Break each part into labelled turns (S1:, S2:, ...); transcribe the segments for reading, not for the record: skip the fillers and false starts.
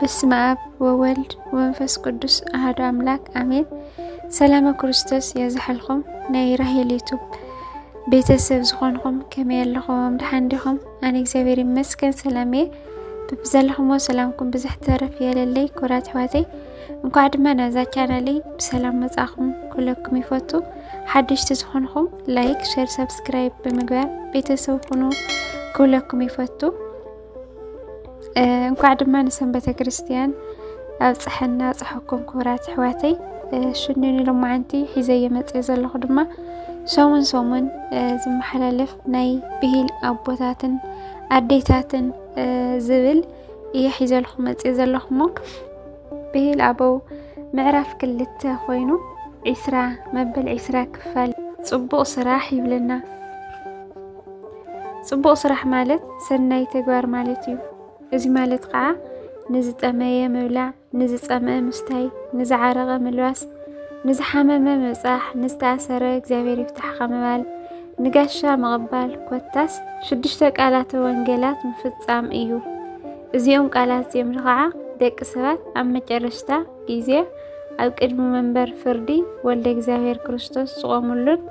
S1: በስመ አብ ወወልድ ወመንፈስ ቅዱስ አሐዱ አምላክ አሜን። ሰላም ክርስቶስ የዝሐልኩም ናይ ራሄል ዩቱብ ቤተሰብ ዝኾንኩም ከመይ ኣለኹም ድሓንዲኹም? ኣነ እግዚአብሔር ይመስገን ሰላም እየ። ብዘለኹምዎ ሰላምኩም ብዙሕ ተረፍ የለለይ ኩራት ኣሕዋተይ እንኳዕ ድማ ናብዛ ቻናለይ ብሰላም መጻኹም ኩለኩም ይፈቱ። ሓደሽቲ ዝኾንኩም ላይክ ሼር ሰብስክራይብ ብምግባር ቤተሰብ ሁኑ ኩለኩም ይፈቱ። እንኳዕ ድማ ንሰንበተ ክርስቲያን ኣብፅሐና ፅሐኩም ኩራት ኣሕዋተይ ሽኑን ሎማዓንቲ ሒዘየ መፅእ ዘለኹ ድማ ሰሙን ዝመሓላለፍ ናይ ብሂል ኣቦታትን ኣዴታትን ዝብል እየ ሒዘልኹ መፅእ ዘለኹሞ። ብሂል ኣበው ምዕራፍ 2 ኮይኑ መበል 20 ክፋል ጽቡቕ ስራሕ ይብለና። ጽቡቕ ስራሕ ማለት ሰናይ ተግባር ማለት እዩ። እዚ ማለት ከዓ ንዝጠመየ ምብላዕ፣ ንዝፀመአ ምስታይ፣ ንዝዓረቐ ምልባስ፣ ንዝሓመመ ምብፃሕ፣ ንዝተኣሰረ እግዚአብሔር ይፍታሕካ ምባል፣ ንጋሻ ምቕባል ኮታስ 6 ቃላተ ወንጌላት ምፍጻም እዩ። እዚኦም ቃላት እዚኦም ከዓ ደቂ ሰባት ኣብ መጨረሽታ ግዜ ኣብ ቅድሚ መንበር ፍርዲ ወልደ እግዚአብሔር ክርስቶስ ዝቆሙሉን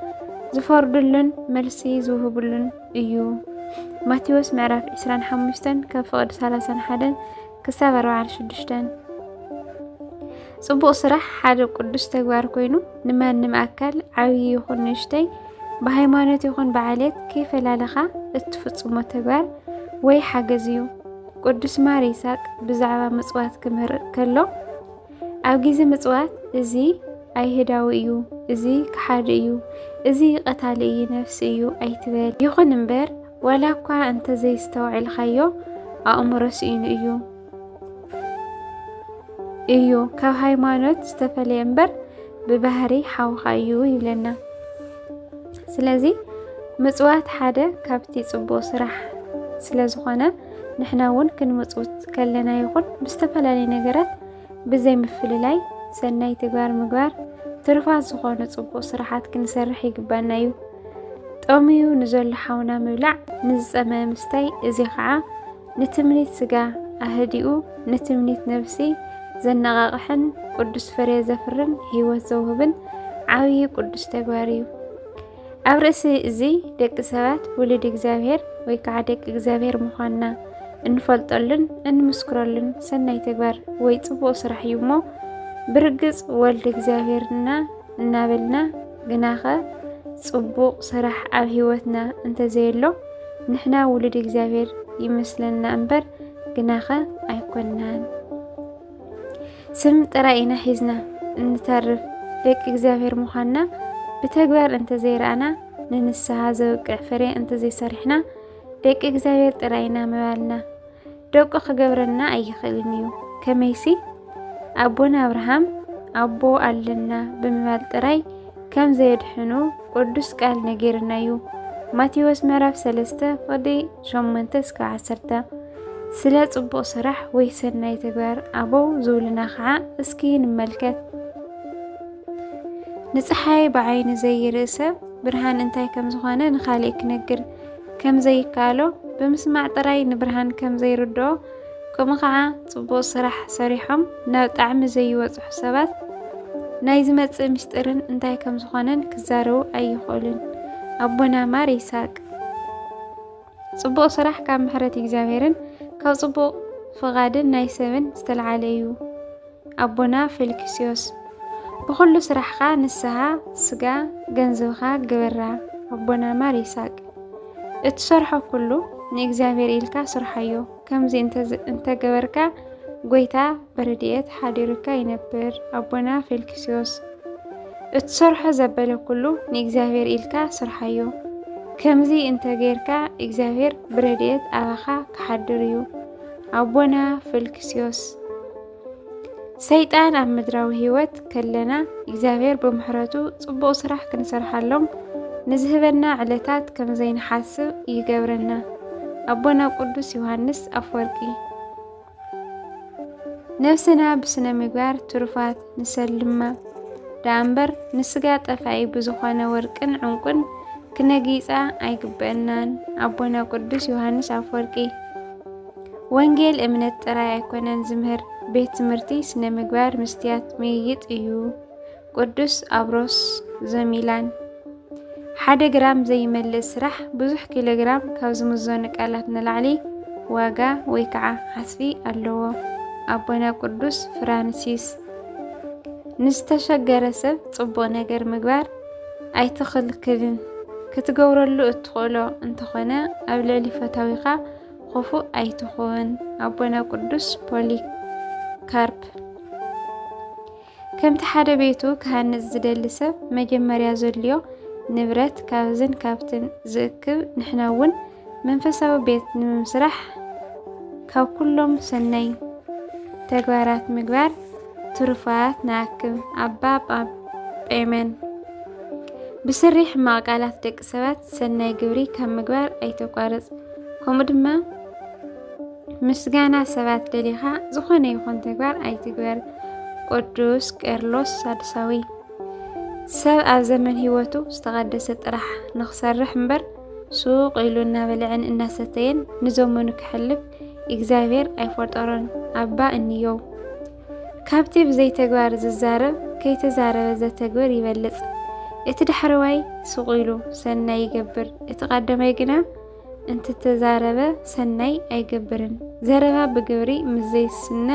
S1: ዝፈርዱሉን መልሲ ዝውህቡሉን እዩ። ማቴዎስ ምዕራፍ 25 ካብ ፍቕዲ 31 ክሳብ 46። ጽቡቕ ስራሕ ሓደ ቅዱስ ተግባር ኮይኑ ንማንም ኣካል ዓብይ ይኹን ንእሽተይ ብሃይማኖት ይኹን ብዓልየት ከይፈላለኻ እትፍጽሞ ተግባር ወይ ሓገዝ እዩ። ቅዱስ ማር ይስሐቅ ብዛዕባ ምጽዋት ክምህር ከሎ ኣብ ግዜ ምጽዋት እዚ ኣይሁዳዊ እዩ፣ እዚ ክሓዲ እዩ፣ እዚ ቀታሊ እዩ፣ ነፍሲ እዩ ኣይትበል። ይኹን እምበር ወላ እኳ እንተ ዘይስተውዕልካዮ ኣእምሮ ስኢኑ እዩ ካብ ሃይማኖት ዝተፈለየ እምበር ብባህሪ ሓውካ እዩ ይብለና። ስለዚ ምጽዋት ሓደ ካብቲ ጽቡቕ ስራሕ ስለ ዝኾነ ንሕና እውን ክንምጽውት ከለና ይኹን ብዝተፈላለዩ ነገራት ብዘይ ምፍልላይ ሰናይ ተግባር ምግባር ትርፋት ዝኾነ ጽቡቕ ስራሓት ክንሰርሕ ይግባና እዩ። ጠሚዩ ንዘሎ ሓውና ምብላዕ፣ ንዝፀመአ ምስታይ፣ እዚ ከዓ ንትምኒት ስጋ ኣህዲኡ ንትምኒት ነፍሲ ዘነቓቕሕን ቅዱስ ፍሬ ዘፍርን ህይወት ዘውህብን ዓብይ ቅዱስ ተግባር እዩ። ኣብ ርእሲ እዚ ደቂ ሰባት ውሉድ እግዚአብሔር ወይ ከዓ ደቂ እግዚአብሔር ምዃንና እንፈልጠሉን እንምስክረሉን ሰናይ ተግባር ወይ ጽቡቕ ስራሕ እዩ እሞ ብርግጽ ወልድ እግዚአብሔርና እናበልና ግናኸ ጽቡቕ ስራሕ ኣብ ህይወትና እንተዘየሎ ንሕና ውሉድ እግዚአብሔር ይመስለና እምበር ግናኸ ኣይኮንናን። ስም ጥራይ ኢና ሒዝና እንተርፍ ደቂ እግዚአብሔር ምዃንና ብተግባር እንተዘይረኣና ንንስሓ ዘብቅዕ ፍሬ እንተዘይሰሪሕና ደቂ እግዚአብሔር ጥራይና ምባልና ደቆ ክገብረና ኣይኽእልን እዩ። ከመይሲ ኣቦና አብርሃም ኣቦ ኣለና ብምባል ጥራይ ከም ዘየድሕኑ ቅዱስ ቃል ነጊርና እዩ። ማቴዎስ ምዕራፍ 3 ፍቕዲ 8-10። ስለ ጽቡቕ ስራሕ ወይ ሰናይ ተግባር ኣበው ዝብሉና ከዓ እስኪ ንመልከት። ንፀሓይ ብዓይኒ ዘይርኢ ሰብ ብርሃን እንታይ ከም ዝኾነ ንኻልእ ክነግር ከም ዘይከኣሎ ብምስማዕ ጥራይ ንብርሃን ከም ዘይርድኦ ከምኡ ከዓ ጽቡቕ ስራሕ ሰሪሖም ናብ ጣዕሚ ዘይበጽሑ ሰባት ናይ ዝመጽእ ምስጢርን እንታይ ከም ዝኾነን ክዛረቡ ኣይኽእሉን። ኣቦና ማር ይስሐቅ ጽቡቕ ስራሕ ካብ ምሕረት እግዚአብሔርን ካብ ጽቡቕ ፍቓድን ናይ ሰብን ዝተለዓለ እዩ። ኣቦና ፊልክስዮስ ብኩሉ ስራሕካ ንስሓ ስጋ ገንዘብካ ግበራ። ኣቦና ማር ይስሐቅ እትሰርሖ ኩሉ ንእግዚአብሔር ኢልካ ስርሐዮ፣ ከምዚ እንተገበርካ ጎይታ በረድኤት ሓዲሩካ ይነብር። ኣቦና ፊልክስዮስ እትሰርሖ ዘበለ ኩሉ ንእግዚአብሔር ኢልካ ስርሐዮ፣ ከምዚ እንተገይርካ እግዚአብሔር በረድኤት ኣባኻ ክሓድር እዩ። ኣቦና ፊልክስዮስ ሰይጣን ኣብ ምድራዊ ህይወት ከለና እግዚአብሔር ብምሕረቱ ጽቡቕ ስራሕ ክንሰርሓሎም ንዝህበና ዕለታት ከም ዘይንሓስብ ይገብረና። ኣቦና ቅዱስ ዮሃንስ ኣፈወርቂ ነፍስና ብስነ ምግባር ትሩፋት ንሰልማ ዳእምበር ንስጋ ጠፋኢ ብዝኾነ ወርቅን ዕንቁን ክነጊፃ ኣይግበአናን። ኣቦና ቅዱስ ዮሃንስ ኣፈወርቂ ወንጌል እምነት ጥራይ አይኮነን ዝምህር ቤት ትምህርቲ ስነ ምግባር ምስትያት መይጥ እዩ። ቅዱስ አብሮስ ዘሚላን 1 ግራም ዘይመልእ ስራሕ ብዙሕ ኪሎግራም ካብ ዝምዘኑ ቃላት ንላዕሊ ዋጋ ወይ ከዓ ሓስቢ ኣለዎ። አቦና ቅዱስ ፍራንሲስ ንዝተሸገረ ሰብ ጽቡቕ ነገር ምግባር ኣይትኽልክልን ክትገብረሉ እትኽእሎ እንተኾነ ኣብ ልዕሊ ፈታዊኻ خفو ኣይትኾን። አቦና ቅዱስ ፖሊካርፕ ከምቲ ሓደ ቤቱ ክሃንጽ ዝደሊ ሰብ መጀመርያ ዘልዮ ንብረት ካብዝን ካብትን ዝእክብ ንሕና እውን መንፈሳዊ ቤት ንምስራሕ ካብ ኩሎም ሰናይ ተግባራት ምግባር ትሩፋት ንኣክብ። ኣባ ጴመን ብስሪሕ ማቃላት ደቂ ሰባት ሰናይ ግብሪ ካብ ምግባር ኣይተቋርጽ። ከምኡ ድማ ምስጋና ሰባት ደሊኻ ዝኾነ ይኹን ተግባር ኣይትግበር። ቅዱስ ቄርሎስ ሳድሳዊ ሰብ ኣብ ዘመን ህይወቱ ዝተቀደሰ ጥራሕ ንኽሰርሕ እምበር ሱቅ ኢሉ እናበልዕን እናሰተየን ንዘመኑ ክሕልፍ እግዚአብሔር ኣይፈጠሮን። ኣባ እንየው ካብቲ ብዘይ ተግባር ዝዛረብ ከይተዛረበ ዘተግበር ይበልጽ። እቲ ዳሕረዋይ ሱቅ ኢሉ ሰናይ ይገብር፣ እቲ ቀዳማይ ግና እንተተዛረበ ሰናይ ኣይገብርን። ዘረባ ብግብሪ ምዘይስነ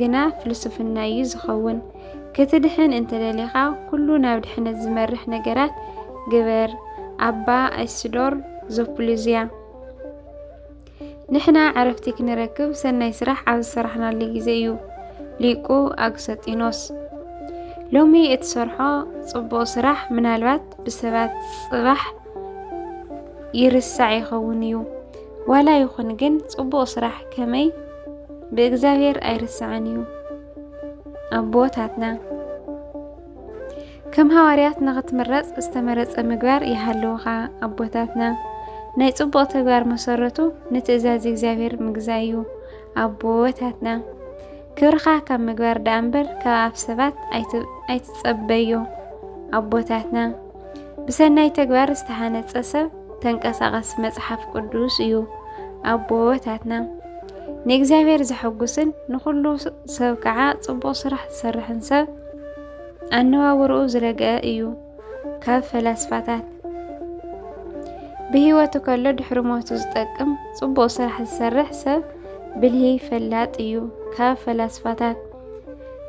S1: ግና ፍልስፍና እዩ ዝኸውን። ክትድሕን እንተደሊኻ ኩሉ ናብ ድሕነት ዝመርሕ ነገራት ግበር። ኣባ አይስዶር ዞፑሊዝያ ንሕና ዓረፍቲ ክንረክብ ሰናይ ስራሕ ኣብ ዝሰራሕናሉ ግዜ እዩ። ሊቁ አግሰጢኖስ ሎሚ እትሰርሖ ጽቡቕ ስራሕ ምናልባት ብሰባት ጽባሕ ይርሳዕ ይኸውን እዩ። ዋላ ይኹን ግን ጽቡቕ ስራሕ ከመይ ብእግዚአብሔር ኣይርሳዕን እዩ። ኣቦታትና ከም ሐዋርያት ንኽትምረጽ ዝተመረጸ ምግባር ይሃለውኻ። ኣቦታትና ናይ ጽቡቕ ተግባር መሰረቱ ንትእዛዝ እግዚአብሔር ምግዛእ እዩ። ኣቦታትና ክብርኻ ካብ ምግባር ዳ እምበር ካብ ኣፍ ሰባት ኣይትጸበዮ። ኣቦታትና ብሰናይ ተግባር ዝተሃነጸ ሰብ ተንቀሳቐስ መጽሓፍ ቅዱስ እዩ። ኣቦታትና ንእግዚአብሔር ዘሐጉስን ንኹሉ ሰብ ከዓ ጽቡቕ ስራሕ ዝሰርሕን ሰብ ኣነዋውርኡ ዝረግአ እዩ። ካብ ፈላስፋታት ብህይወቱ ከሎ ድሕሪ ሞቱ ዝጠቅም ጽቡቕ ስራሕ ዝሰርሕ ሰብ ብልሂ ፈላጥ እዩ። ካብ ፈላስፋታት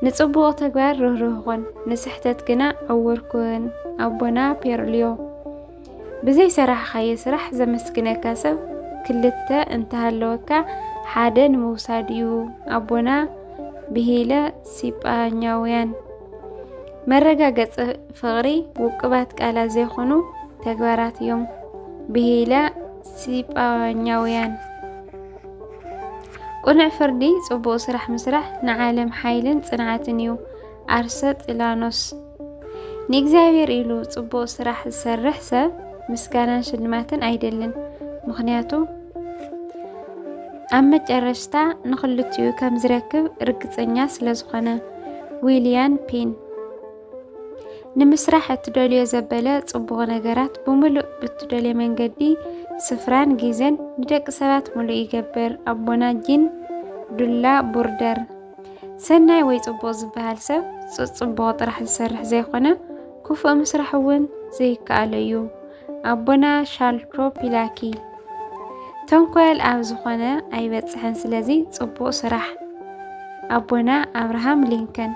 S1: ንጽቡቕ ተግባር ርህሩህ ኮን፣ ንስሕተት ግና ዕውር ኩን። ኣቦና ፔርልዮ ብዘይ ሰራሕኻዮ ስራሕ ዘመስግነካ ሰብ ክልተ እንተሃለወካ ሓደ ንምውሳድ እዩ። ኣቦና ብሂለ ሲጳኛውያን መረጋገጽ ፍቕሪ ውቅባት ቃላት ዘይኾኑ ተግባራት እዮም። ብሂለ ሲጳኛውያን ቁኑዕ ፍርዲ ጽቡቕ ስራሕ ምስራሕ ንዓለም ሓይልን ጽንዓትን እዩ። ኣርሰ ጢላኖስ ንእግዚአብሔር ኢሉ ጽቡቕ ስራሕ ዝሰርሕ ሰብ ምስጋናን ሽልማትን ኣይደልን፣ ምክንያቱ ኣብ መጨረሽታ ንኽልቲኡ ከም ዝረክብ ርግጸኛ ስለ ዝኾነ። ዊልያም ፔን ንምስራሕ እትደልዮ ዘበለ ጽቡቕ ነገራት ብምሉእ ብትደልዮ መንገዲ ስፍራን ጊዜን ንደቂ ሰባት ሙሉእ ይገብር። ኣቦና ጂን ዱላ ቡርደር ሰናይ ወይ ጽቡቕ ዝበሃል ሰብ ጽቡቕ ጥራሕ ዝሰርሕ ዘይኾነ ክፉእ ምስራሕ እውን ዘይከኣለ እዩ። ኣቦና ሻልቶ ፒላኪ ተንኮል ኣብ ዝኾነ ኣይበጽሕን፣ ስለዚ ጽቡቕ ስራሕ። ኣቦና አብርሃም ሊንከን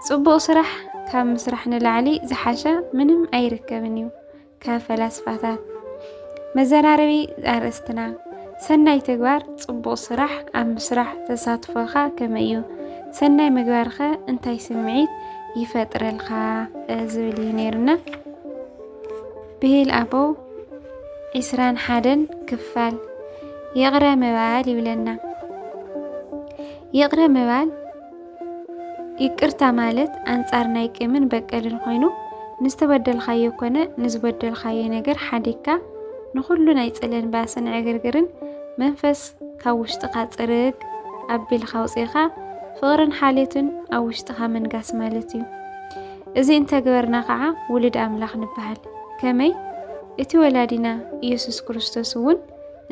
S1: ጽቡቕ ስራሕ ካብ ምስራሕ ንላዕሊ ዝሓሸ ምንም ኣይርከብን እዩ። ካብ ፈላስፋታት መዘራረቢ ኣርእስትና ሰናይ ተግባር ጽቡቕ ስራሕ ኣብ ምስራሕ ተሳትፎኻ ከመይ እዩ? ሰናይ ምግባርኸ እንታይ ስምዒት ይፈጥረልካ? ዝብል እዩ ነይሩና። ብሂል ኣቦ 21 ክፋል ይቕረ ምባል ይብለና። ይቕረ ምባል ይቅርታ ማለት አንጻር ናይ ቂምን በቀልን ኮይኑ ንዝተበደልካዮ ኮነ ንዝበደልካዮ ነገር ሓዲካ ንኹሉ ናይ ጽለን ባስን ዕግርግርን መንፈስ ካብ ውሽጥኻ ጽርግ ኣቢልካ ውፅኢኻ ፍቕርን ሓልዮትን ኣብ ውሽጥኻ መንጋስ ማለት እዩ። እዚ እንተገበርና ከዓ ውሉድ ኣምላኽ ንበሃል። ከመይ እቲ ወላዲና ኢየሱስ ክርስቶስ እውን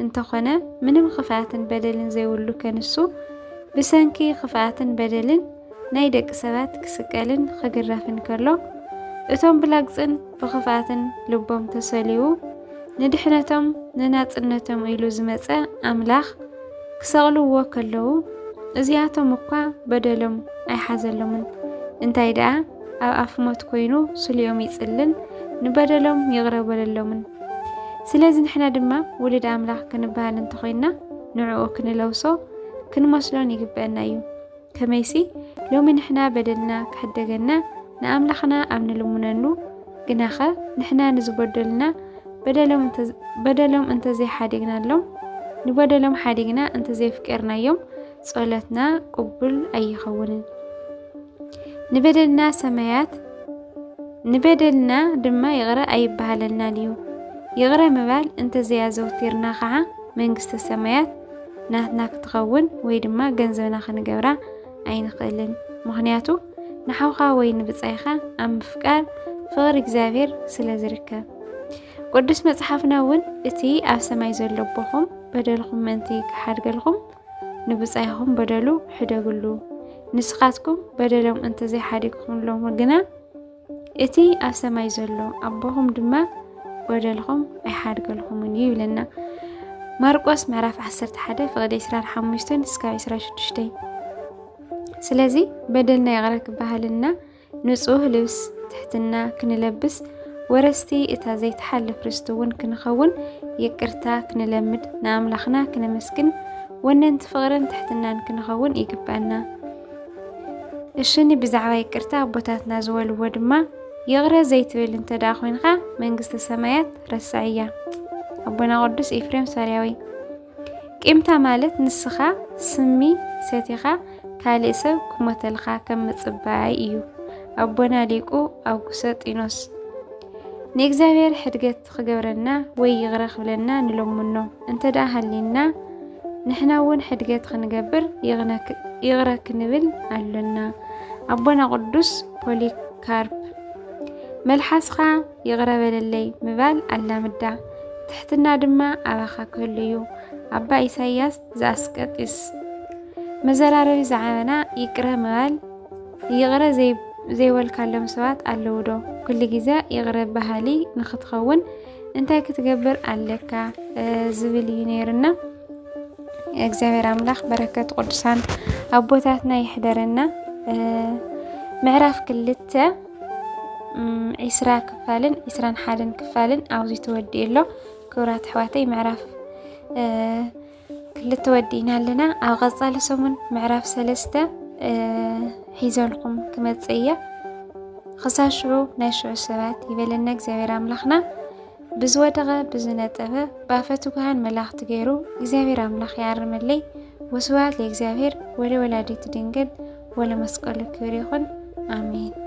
S1: እንተኾነ ምንም ክፍኣትን በደልን ዘይብሉ ከንሱ ብሰንኪ ክፍኣትን በደልን ናይ ደቂ ሰባት ክስቀልን ክግረፍን ከሎ እቶም ብላግፅን ብክፍኣትን ልቦም ተሰሊዩ ንድሕነቶም ንናጽነቶም ኢሉ ዝመጸ ኣምላኽ ክሰቕልዎ ከለዉ እዚኣቶም እኳ በደሎም ኣይሓዘሎምን እንታይ ደኣ ኣብ ኣፍሞት ኮይኑ ስልዮም ይጽልን ንበደሎም ይቕረበለሎምን ስለዚ ንሕና ድማ ውልድ ኣምላኽ ክንበሃል እንተኾይና ንዕኡ ክንለውሶ ክንመስሎን ይግበአና እዩ ከመይሲ ሎሚ ንሕና በደልና ክሕደገና ንኣምላኽና ኣብ ንልሙነኑ ግናኸ ንሕና ንዝበደልና በደሎም እንተዘይሓዲግናሎም ንበደሎም ሓዲግና እንተዘይፍቀርናዮም ጸሎትና ቅቡል ኣይኸውንን ንበደልና ድማ ይቕረ ኣይበሃለናን እዩ ይቕረ ምባል እንተዘያዘውቲርና ከዓ መንግስተ ሰማያት ናትና ክትኸውን ወይ ድማ ገንዘብና ክንገብራ ኣይንኽእልን ምኽንያቱ ንሓውኻ ወይ ንብጻይኻ ኣብ ምፍቃር ፍቕሪ እግዚኣብሔር ስለ ዝርከብ ቅዱስ መጽሓፍና እውን እቲ ኣብ ሰማይ ዘሎ ኣቦኹም በደልኹም ምእንቲ ክሓድገልኹም ንብጻይኹም በደሉ ሕደግሉ ንስኻትኩም በደሎም እንተዘይሓዲግኩምሎም ግና እቲ ኣብ ሰማይ ዘሎ ኣቦኹም ድማ በደልኹም ኣይሓድገልኹምን እዩ ይብለና ማርቆስ ምዕራፍ 11 ፍቕዲ 25 እስካብ 26 ስለዚ በደልና ይቕረ ክበሃልና ንጹህ ልብስ ትሕትና ክንለብስ ወረስቲ እታ ዘይተሓልፍ ርስቲ እውን ክንኸውን ይቅርታ ክንለምድ ንኣምላኽና ክነመስግን ወነንቲ ፍቕርን ትሕትናን ክንኸውን ይግባአና እሽኒ ብዛዕባ ይቅርታ ኣቦታትና ዝበልዎ ድማ ይቕረ ዘይትብል እንተደኣ ኮይንካ መንግስተ ሰማያት ረሳዕ እያ ኣቦና ቅዱስ ኤፍሬም ሶርያዊ ቂምታ ማለት ንስኻ ስሚ ሰቲኻ ካልእ ሰብ ክሞተልካ ከም ምጽባይ እዩ ኣቦና ሊቁ ኣውጉስጢኖስ ንእግዚኣብሔር ሕድገት ክገብረና ወይ ይቕረ ክብለና ንሎሙኖ እንተደኣ ሃሊና ንሕና እውን ሕድገት ክንገብር ይቕረ ክንብል ኣለና ኣቦና ቅዱስ ፖሊካርፕ መልሓስኻ ይቕረ በለለይ ምባል ኣላምዳ ትሕትና ድማ ኣባኻ ክህሉ እዩ ኣባ ኢሳይያስ ዘኣስቀጢስ መዘራረቢ ዝዓበና ይቅረ ምባል ይቕረ ዘይወልካሎም ሰባት ኣለዉ ዶ ኩሉ ግዜ ይቕረ ባህሊ ንኽትኸውን እንታይ ክትገብር ኣለካ ዝብል እዩ ነይርና እግዚአብሔር አምላክ በረከት ቅዱሳን አቦታትና ይሕደረና ምዕራፍ ክልተ 20 ክፋልን 21 ክፋልን አውዚ ተወዲእሎ ክብራት ሕዋተይ ምዕራፍ ክልተ ወዲእና ኣለና ኣብ ቀጻሊ ሰሙን ምዕራፍ 3 ሒዘልኩም ክመጽየ خساشو ناشو السبات يبلنا እግዚአብሔር አምላክና ብዝወደቀ ብዝነጠበ ባፈቱ ካህን መላእክት ገይሩ እግዚአብሔር አምላክ ያርመለይ ወስብሐት ለእግዚአብሔር ወለወላዲቱ ድንግል ወለመስቀሉ ክብር ይሁን አሜን።